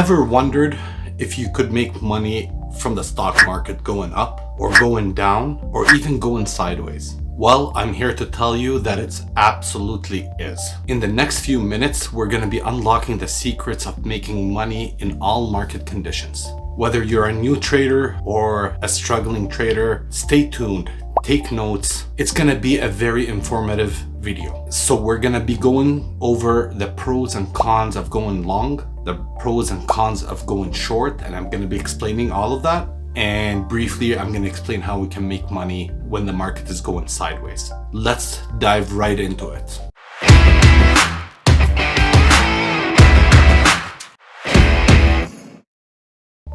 Ever wondered if you could make money from the stock market going up or going down or even going sideways? Well, I'm here to tell you that it's absolutely is. In the next few minutes, we're going to be unlocking the secrets of making money in all market conditions. Whether you're a new trader or a struggling trader, stay tuned, take notes. It's going to be a very informative video. So we're going to be going over the pros and cons of going long, the pros and cons of going short, and I'm going to be explaining all of that. And briefly, I'm going to explain how we can make money when the market is going sideways. Let's dive right into it.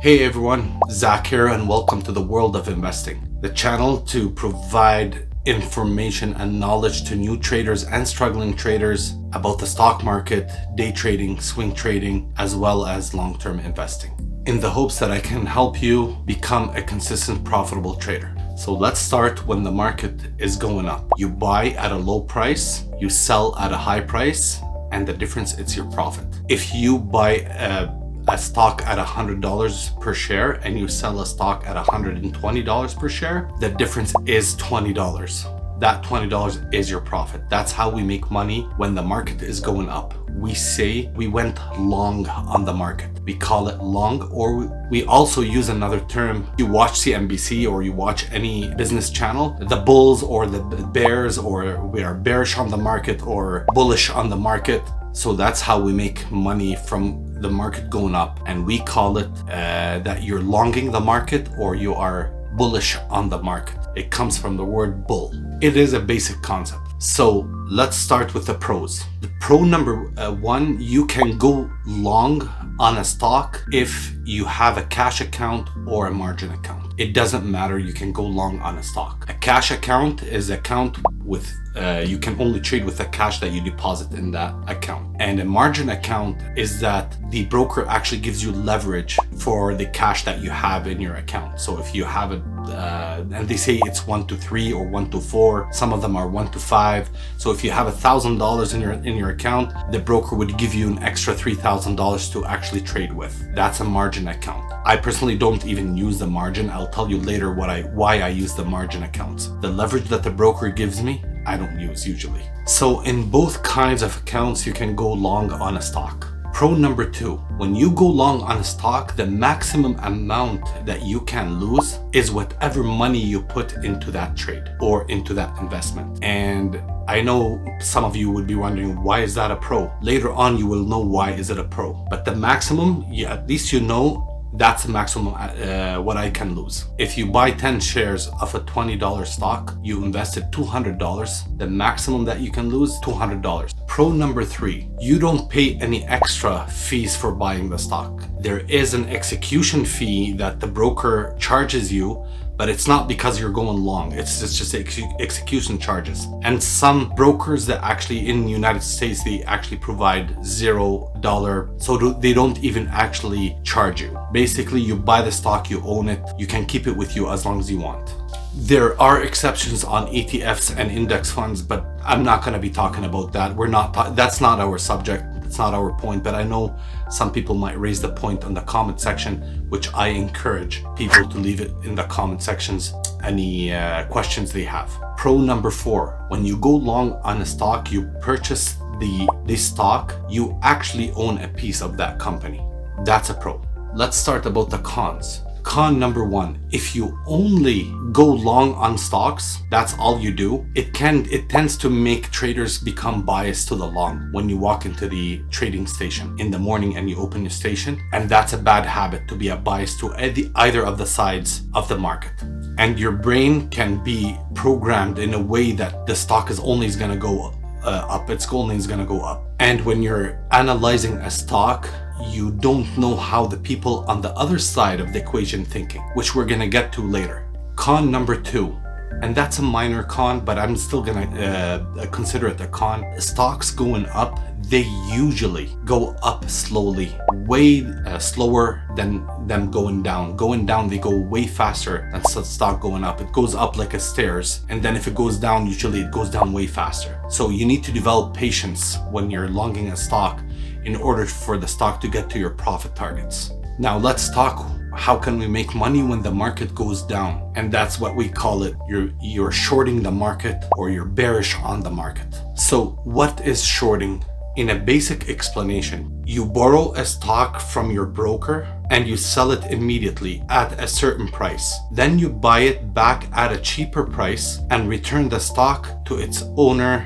Hey everyone, Zach here, and welcome to the world of investing, the channel to provide information and knowledge to new traders and struggling traders about the stock market, day trading, swing trading, as well as long-term investing, in the hopes that I can help you become a consistent, profitable trader. So let's start when the market is going up. You buy at a low price, you sell at a high price, and the difference is your profit. If you buy a stock at $100 per share and you sell a stock at $120 per share, the difference is $20. That $20 is your profit. That's how we make money when the market is going up. We say we went long on the market. We call it long, or we also use another term. You watch CNBC or you watch any business channel, the bulls or the bears, or we are bearish on the market or bullish on the market. So that's how we make money from the market going up. And we call it that you're longing the market or you are bullish on the market. It comes from the word bull. It is a basic concept. So let's start with the pros. The pro number one, you can go long on a stock if you have a cash account or a margin account. It doesn't matter, you can go long on a stock. A cash account is an account with you can only trade with the cash that you deposit in that account. And a margin account is that the broker actually gives you leverage for the cash that you have in your account. So if you have it, and they say it's 1 to 3 or 1 to 4, some of them are 1 to 5. So if you have $1,000 in your account, the broker would give you an extra $3,000 to actually trade with. That's a margin account. I personally don't even use the margin. I'll tell you later why I use the margin accounts. The leverage that the broker gives me, I don't use usually. So in both kinds of accounts, you can go long on a stock. Pro number two, when you go long on a stock, the maximum amount that you can lose is whatever money you put into that trade or into that investment. And I know some of you would be wondering, why is that a pro? Later on, you will know why is it a pro. But the maximum, at least you know, that's the maximum what I can lose. If you buy 10 shares of a $20 stock, you invested $200. The maximum that you can lose, $200. Pro number three, you don't pay any extra fees for buying the stock. There is an execution fee that the broker charges you, but it's not because you're going long. It's just execution charges. And some brokers that actually in the United States, they actually provide $0. So they don't even actually charge you. Basically, you buy the stock, you own it. You can keep it with you as long as you want. There are exceptions on ETFs and index funds, but I'm not going to be talking about that. That's not our subject. It's not our point, but I know some people might raise the point on the comment section, which I encourage people to leave it in the comment sections, any questions they have. Pro number four, when you go long on a stock, you purchase the stock, you actually own a piece of that company. That's a pro. Let's start about the cons. Con number one, if you only go long on stocks, that's all you do, it tends to make traders become biased to the long when you walk into the trading station in the morning and you open your station. And that's a bad habit, to be a bias to either of the sides of the market. And your brain can be programmed in a way that the stock is only going to go up. It's only going to go up. And when you're analyzing a stock, you don't know how the people on the other side of the equation thinking, which we're gonna get to later. Con number two, and that's a minor con, but I'm still gonna consider it a con. Stocks going up, they usually go up slowly, way slower than them going down. Going down, they go way faster than stock going up. It goes up like a stairs, and then if it goes down, usually it goes down way faster. So you need to develop patience when you're longing a stock in order for the stock to get to your profit targets. Now let's talk how can we make money when the market goes down, and that's what we call it. You're shorting the market, or you're bearish on the market. So what is shorting? In a basic explanation, you borrow a stock from your broker and you sell it immediately at a certain price. Then you buy it back at a cheaper price and return the stock to its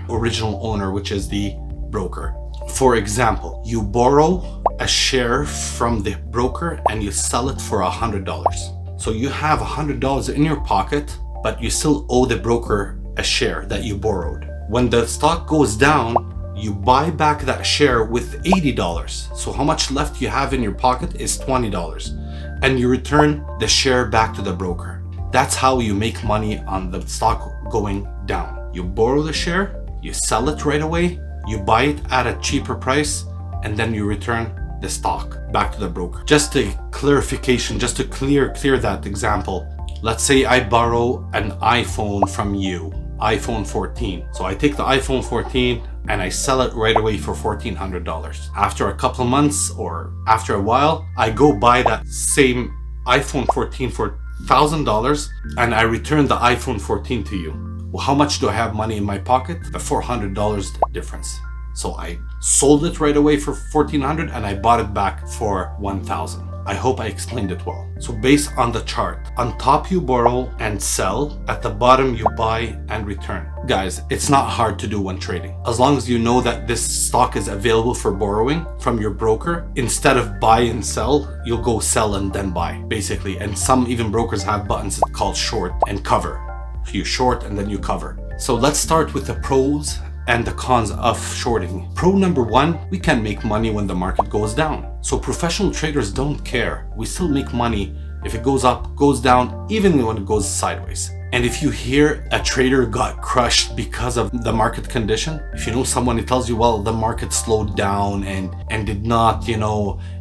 original owner, which is the broker. For example, you borrow a share from the broker and you sell it for $100. So you have $100 in your pocket, but you still owe the broker a share that you borrowed. When the stock goes down, you buy back that share with $80. So how much left you have in your pocket is $20, and you return the share back to the broker. That's how you make money on the stock going down. You borrow the share, you sell it right away, you buy it at a cheaper price, and then you return the stock back to the broker. Just a clarification, just to clear that example. Let's say I borrow an iPhone from you, iPhone 14. So I take the iPhone 14 and I sell it right away for $1,400. After a couple of months or after a while, I go buy that same iPhone 14 for $1,000 and I return the iPhone 14 to you. Well, how much do I have money in my pocket? The $400 difference. So I sold it right away for $1,400 and I bought it back for $1,000. I hope I explained it well. So based on the chart, on top you borrow and sell, at the bottom you buy and return. Guys, it's not hard to do when trading. As long as you know that this stock is available for borrowing from your broker, instead of buy and sell, you'll go sell and then buy, basically. And some even brokers have buttons called short and cover. You short and then you cover. So let's start with the pros and the cons of shorting. Pro number one, we can make money when the market goes down. So professional traders don't care. We still make money if it goes up, goes down, even when it goes sideways. And if you hear a trader got crushed because of the market condition, if you know someone who tells you, well, the market slowed down and did not,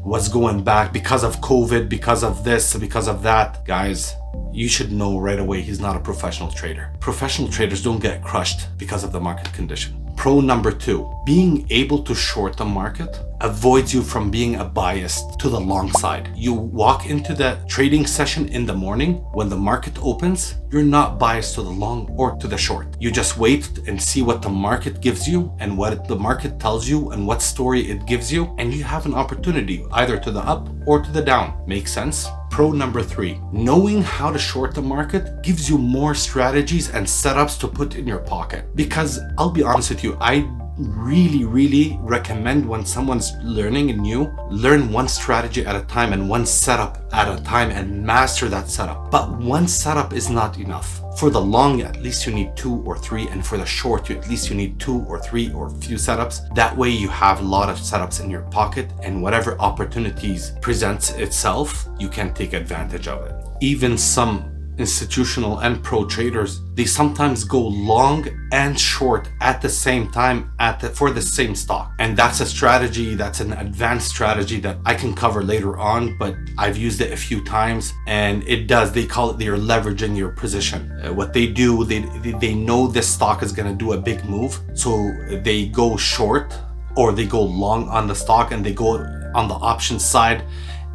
was going back because of COVID, because of this, because of that, guys, you should know right away he's not a professional trader. Professional traders don't get crushed because of the market condition. Pro number two, being able to short the market avoids you from being a bias to the long side. You walk into the trading session in the morning when the market opens, you're not biased to the long or to the short. You just wait and see what the market gives you and what the market tells you and what story it gives you, and you have an opportunity either to the up or to the down. Make sense? Pro number three, knowing how to short the market gives you more strategies and setups to put in your pocket. Because I'll be honest with you, I really recommend when someone's learning new, learn one strategy at a time and one setup at a time and master that setup. But one setup is not enough. For the long, at least you need 2 or 3, and for the short, at least you need 2 or 3 or few setups. That way you have a lot of setups in your pocket, and whatever opportunities presents itself, you can take advantage of it. Even some institutional and pro traders, they sometimes go long and short at the same time for the same stock. And that's a strategy, that's an advanced strategy that I can cover later on, but I've used it a few times, and they call it they're leveraging your position. What they do, they know this stock is gonna do a big move, so they go short or they go long on the stock, and they go on the option side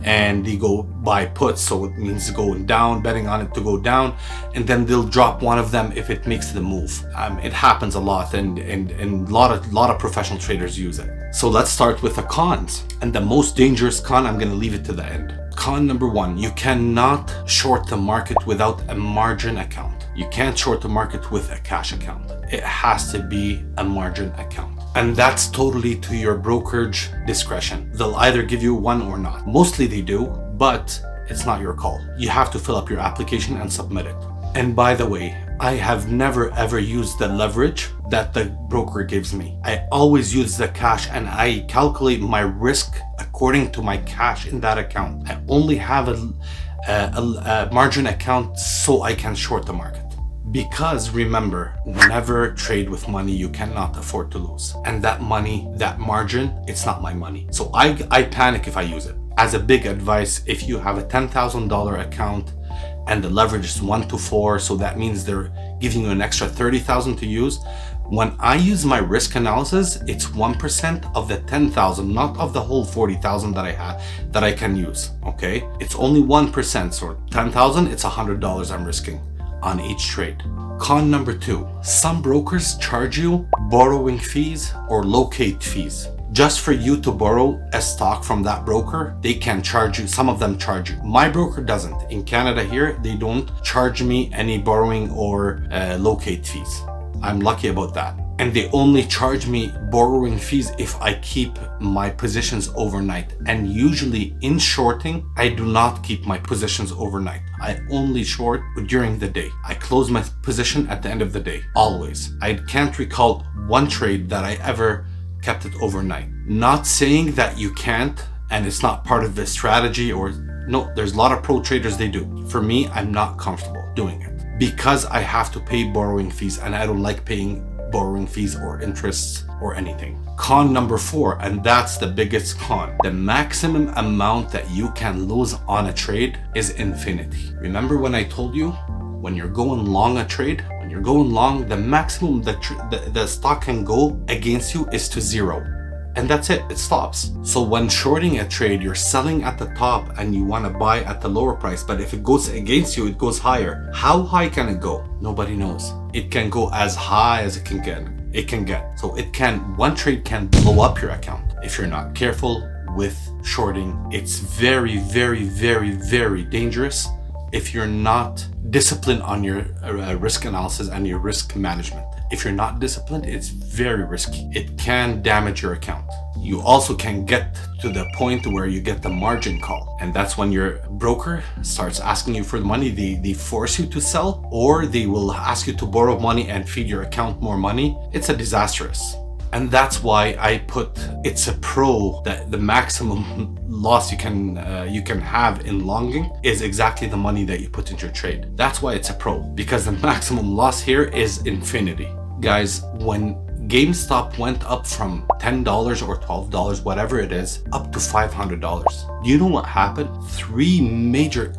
and they go buy puts, so it means going down, betting on it to go down, and then they'll drop one of them if it makes the move. It happens a lot, and a lot of professional traders use it. So let's start with the cons, and the most dangerous con, I'm going to leave it to the end. Con number one, you cannot short the market without a margin account. You can't short the market with a cash account. It has to be a margin account. And that's totally to your brokerage discretion. They'll either give you one or not. Mostly they do, but it's not your call. You have to fill up your application and submit it. And by the way, I have never ever used the leverage that the broker gives me. I always use the cash, and I calculate my risk according to my cash in that account. I only have a margin account so I can short the market. Because remember, never trade with money you cannot afford to lose. And that money, that margin, it's not my money. So I panic if I use it. As a big advice, if you have a $10,000 account and the leverage is 1 to 4, so that means they're giving you an extra $30,000 to use, When I use my risk analysis, it's 1% of the 10,000, not of the whole 40,000 that I have that I can use. Okay, it's only 1%. So 10,000, it's $100 I'm risking on each trade. Con number 2, some brokers charge you borrowing fees or locate fees. Just for you to borrow a stock from that broker, they can charge you. Some of them charge you. My broker doesn't. In Canada here, they don't charge me any borrowing or locate fees. I'm lucky about that. And they only charge me borrowing fees if I keep my positions overnight. And usually in shorting, I do not keep my positions overnight. I only short during the day. I close my position at the end of the day, always. I can't recall one trade that I ever kept it overnight. Not saying that you can't and it's not part of the strategy, or no, there's a lot of pro traders they do. For me, I'm not comfortable doing it because I have to pay borrowing fees and I don't like paying borrowing fees or interests or anything. Con number 4, and that's the biggest con. The maximum amount that you can lose on a trade is infinity. Remember when I told you, when you're going long a trade, when you're going long, the maximum the stock can go against you is to 0. And that's it, it stops. So when shorting a trade, you're selling at the top and you want to buy at the lower price, but if it goes against you, it goes higher. How high can it go? Nobody knows. It can go as high as it can get. So one trade can blow up your account if you're not careful with shorting. It's very, very, very, very dangerous if you're not disciplined on your risk analysis and your risk management. If you're not disciplined, it's very risky. It can damage your account. You also can get to the point where you get the margin call. And that's when your broker starts asking you for the money. They force you to sell, or they will ask you to borrow money and feed your account more money. It's a disastrous. And that's why I put it's a pro that the maximum loss you can have in longing is exactly the money that you put into your trade. That's why it's a pro, because the maximum loss here is infinity. Guys, when GameStop went up from $10 or $12, whatever it is, up to $500, do you know what happened? 3 major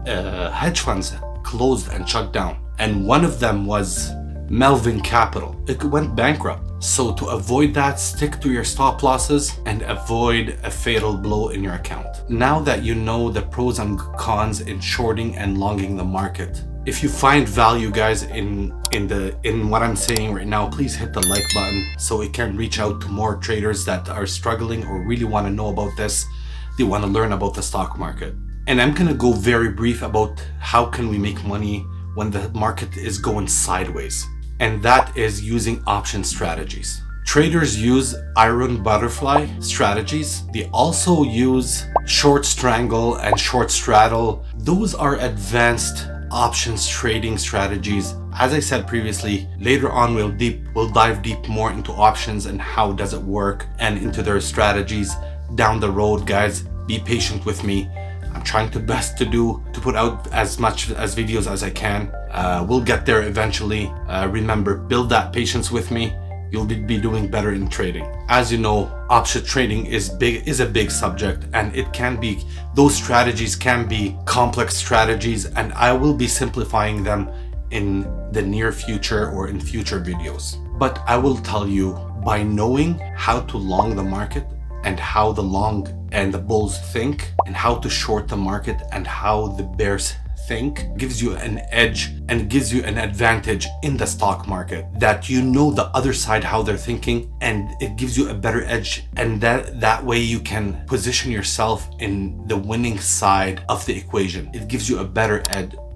hedge funds closed and shut down. And one of them was Melvin Capital. It went bankrupt. So to avoid that, stick to your stop losses and avoid a fatal blow in your account. Now that you know the pros and cons in shorting and longing the market, if you find value, guys, in what I'm saying right now, please hit the like button so it can reach out to more traders that are struggling or really want to know about this. They want to learn about the stock market. And I'm gonna go very brief about how can we make money when the market is going sideways. And that is using option strategies. Traders use iron butterfly strategies. They also use short strangle and short straddle. Those are advanced options trading strategies. As I said previously, later on we'll dive deep more into options and how does it work and into their strategies down the road. Guys, be patient with me. I'm trying to put out as much as videos as I can. We'll get there eventually. Remember, build that patience with me. You'll be doing better in trading. As you know, option trading is a big subject, and those strategies can be complex strategies, and I will be simplifying them in the near future or in future videos. But I will tell you, by knowing how to long the market and how the long and the bulls think, and how to short the market and how the bears think, gives you an edge and gives you an advantage in the stock market, that you know the other side how they're thinking, and it gives you a better edge, and that way you can position yourself in the winning side of the equation. It gives you a better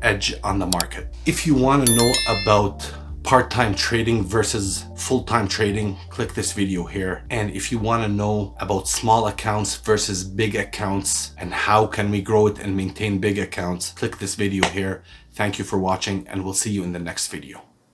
edge on the market. If you want to know about part-time trading versus full-time trading, click this video here. And if you want to know about small accounts versus big accounts and how can we grow it and maintain big accounts, click this video here. Thank you for watching, and we'll see you in the next video.